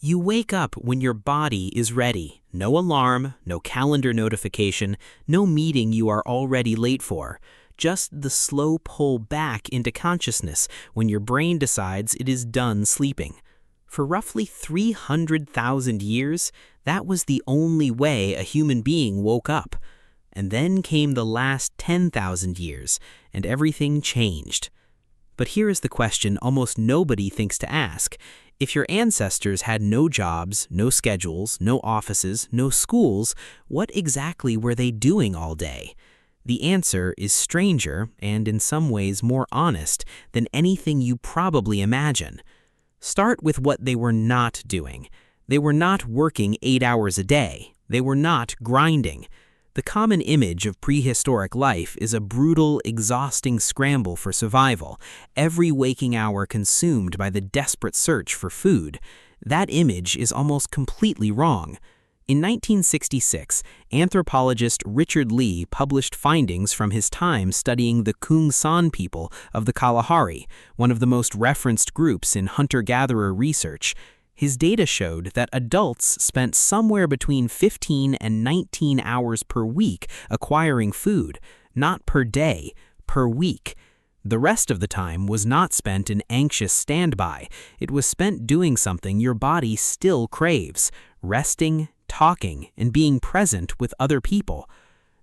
You wake up when your body is ready. No alarm, no calendar notification, no meeting you are already late for. Just the slow pull back into consciousness when your brain decides it is done sleeping. For roughly 300,000 years, that was the only way a human being woke up. And then came the last 10,000 years, and everything changed. But here is the question almost nobody thinks to ask. If your ancestors had no jobs, no schedules, no offices, no schools, what exactly were they doing all day? The answer is stranger and in some ways more honest than anything you probably imagine. Start with what they were not doing. They were not working 8 hours a day. They were not grinding. The common image of prehistoric life is a brutal, exhausting scramble for survival, every waking hour consumed by the desperate search for food. That image is almost completely wrong. In 1966, anthropologist Richard Lee published findings from his time studying the Kung San people of the Kalahari, one of the most referenced groups in hunter-gatherer research. His data showed that adults spent somewhere between 15 and 19 hours per week acquiring food, not per day, per week. The rest of the time was not spent in anxious standby. It was spent doing something your body still craves, resting, talking, and being present with other people.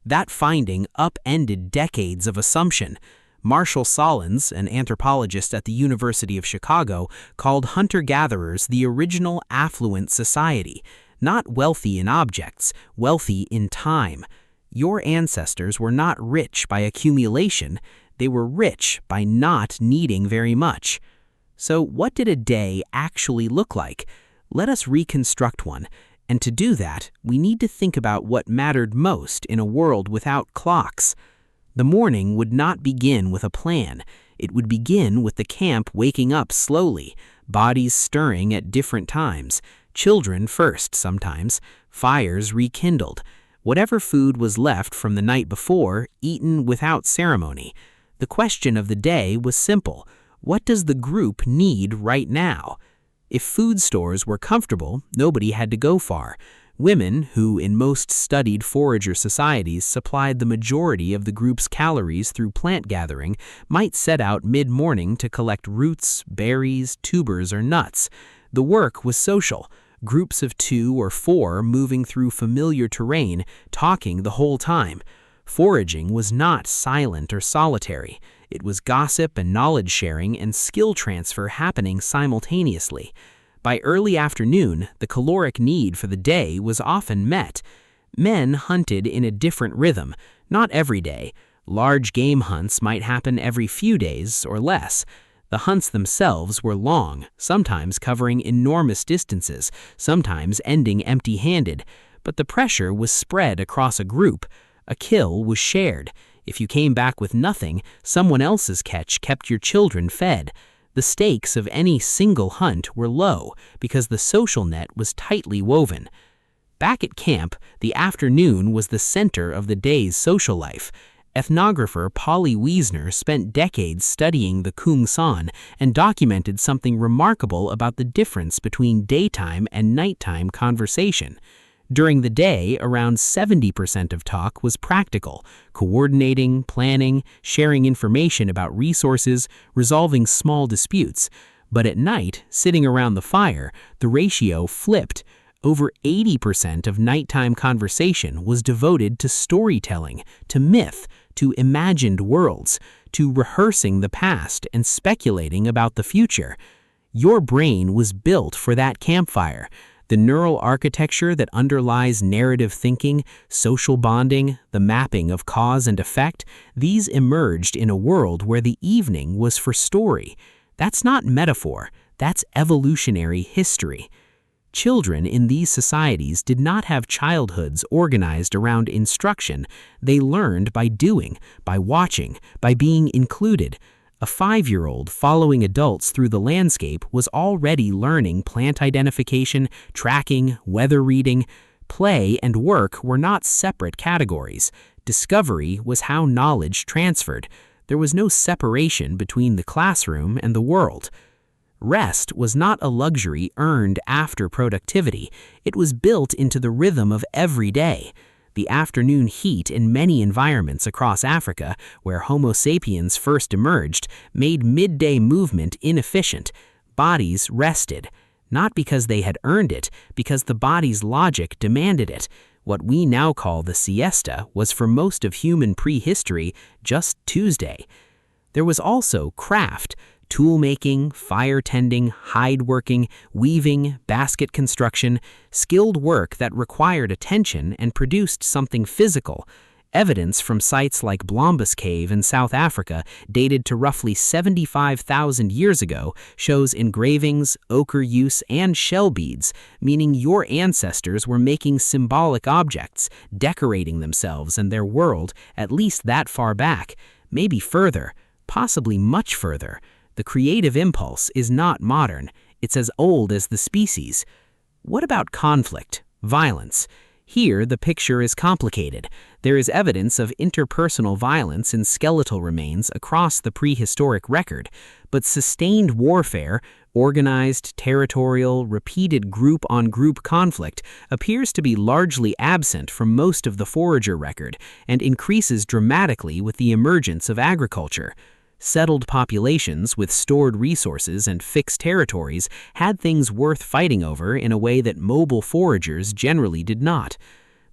That finding upended decades of assumption. Marshall Sahlins, an anthropologist at the University of Chicago, called hunter-gatherers the original affluent society, not wealthy in objects, wealthy in time. Your ancestors were not rich by accumulation, they were rich by not needing very much. So what did a day actually look like? Let us reconstruct one, and to do that, we need to think about what mattered most in a world without clocks. The morning would not begin with a plan. It would begin with the camp waking up slowly, bodies stirring at different times, children first sometimes, fires rekindled, whatever food was left from the night before, eaten without ceremony. The question of the day was simple. What does the group need right now? If food stores were comfortable, nobody had to go far. Women, who in most studied forager societies supplied the majority of the group's calories through plant gathering, might set out mid-morning to collect roots, berries, tubers, or nuts. The work was social, groups of 2 or 4 moving through familiar terrain, talking the whole time. Foraging was not silent or solitary. It was gossip and knowledge sharing and skill transfer happening simultaneously. By early afternoon, the caloric need for the day was often met. Men hunted in a different rhythm, not every day. Large game hunts might happen every few days or less. The hunts themselves were long, sometimes covering enormous distances, sometimes ending empty-handed. But the pressure was spread across a group. A kill was shared. If you came back with nothing, someone else's catch kept your children fed. The stakes of any single hunt were low because the social net was tightly woven. Back at camp, the afternoon was the center of the day's social life. Ethnographer Polly Wiessner spent decades studying the Kung San and documented something remarkable about the difference between daytime and nighttime conversation. During the day, around 70% of talk was practical, coordinating, planning, sharing information about resources, resolving small disputes. But at night, sitting around the fire, the ratio flipped. Over 80% of nighttime conversation was devoted to storytelling, to myth, to imagined worlds, to rehearsing the past and speculating about the future. Your brain was built for that campfire. The neural architecture that underlies narrative thinking, social bonding, the mapping of cause and effect, these emerged in a world where the evening was for story. That's not metaphor, that's evolutionary history. Children in these societies did not have childhoods organized around instruction. They learned by doing, by watching, by being included. A 5-year-old following adults through the landscape was already learning plant identification, tracking, weather reading. Play and work were not separate categories. Discovery was how knowledge transferred. There was no separation between the classroom and the world. Rest was not a luxury earned after productivity. It was built into the rhythm of every day. The afternoon heat in many environments across Africa, where Homo sapiens first emerged, made midday movement inefficient. Bodies rested, not because they had earned it, because the body's logic demanded it. What we now call the siesta was for most of human prehistory just Tuesday. There was also craft, tool-making, fire-tending, hide-working, weaving, basket construction, skilled work that required attention and produced something physical. Evidence from sites like Blombos Cave in South Africa, dated to roughly 75,000 years ago, shows engravings, ochre use, and shell beads, meaning your ancestors were making symbolic objects, decorating themselves and their world at least that far back, maybe further, possibly much further. The creative impulse is not modern. It's as old as the species. What about conflict, violence? Here, the picture is complicated. There is evidence of interpersonal violence in skeletal remains across the prehistoric record, but sustained warfare, organized, territorial, repeated group-on-group conflict appears to be largely absent from most of the forager record and increases dramatically with the emergence of agriculture. Settled populations with stored resources and fixed territories had things worth fighting over in a way that mobile foragers generally did not.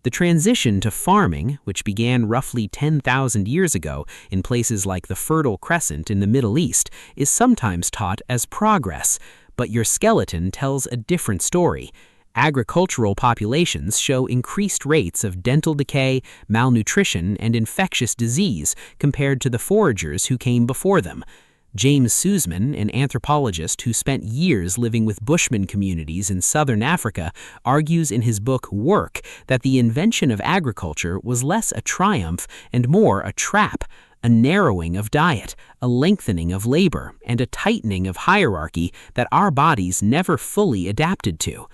The transition to farming, which began roughly 10,000 years ago in places like the Fertile Crescent in the Middle East, is sometimes taught as progress, but your skeleton tells a different story. Agricultural populations show increased rates of dental decay, malnutrition, and infectious disease compared to the foragers who came before them. James Sussman, an anthropologist who spent years living with Bushman communities in southern Africa, argues in his book Work that the invention of agriculture was less a triumph and more a trap, a narrowing of diet, a lengthening of labor, and a tightening of hierarchy that our bodies never fully adapted to.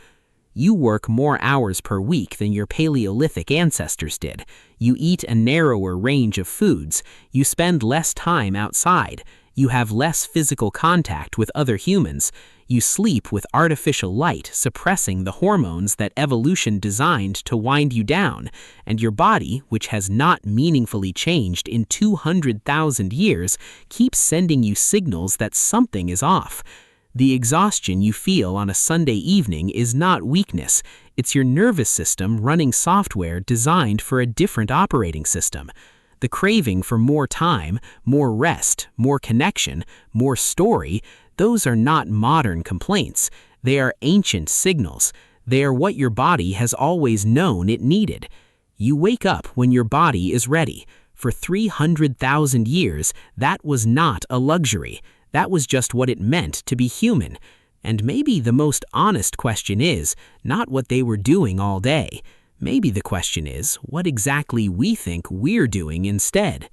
You work more hours per week than your Paleolithic ancestors did. You eat a narrower range of foods. You spend less time outside. You have less physical contact with other humans. You sleep with artificial light, suppressing the hormones that evolution designed to wind you down. And your body, which has not meaningfully changed in 200,000 years, keeps sending you signals that something is off. The exhaustion you feel on a Sunday evening is not weakness. It's your nervous system running software designed for a different operating system. The craving for more time, more rest, more connection, more story, those are not modern complaints. They are ancient signals. They are what your body has always known it needed. You wake up when your body is ready. For 300,000 years, that was not a luxury. That was just what it meant to be human. And maybe the most honest question is not what they were doing all day. Maybe the question is what exactly we think we're doing instead.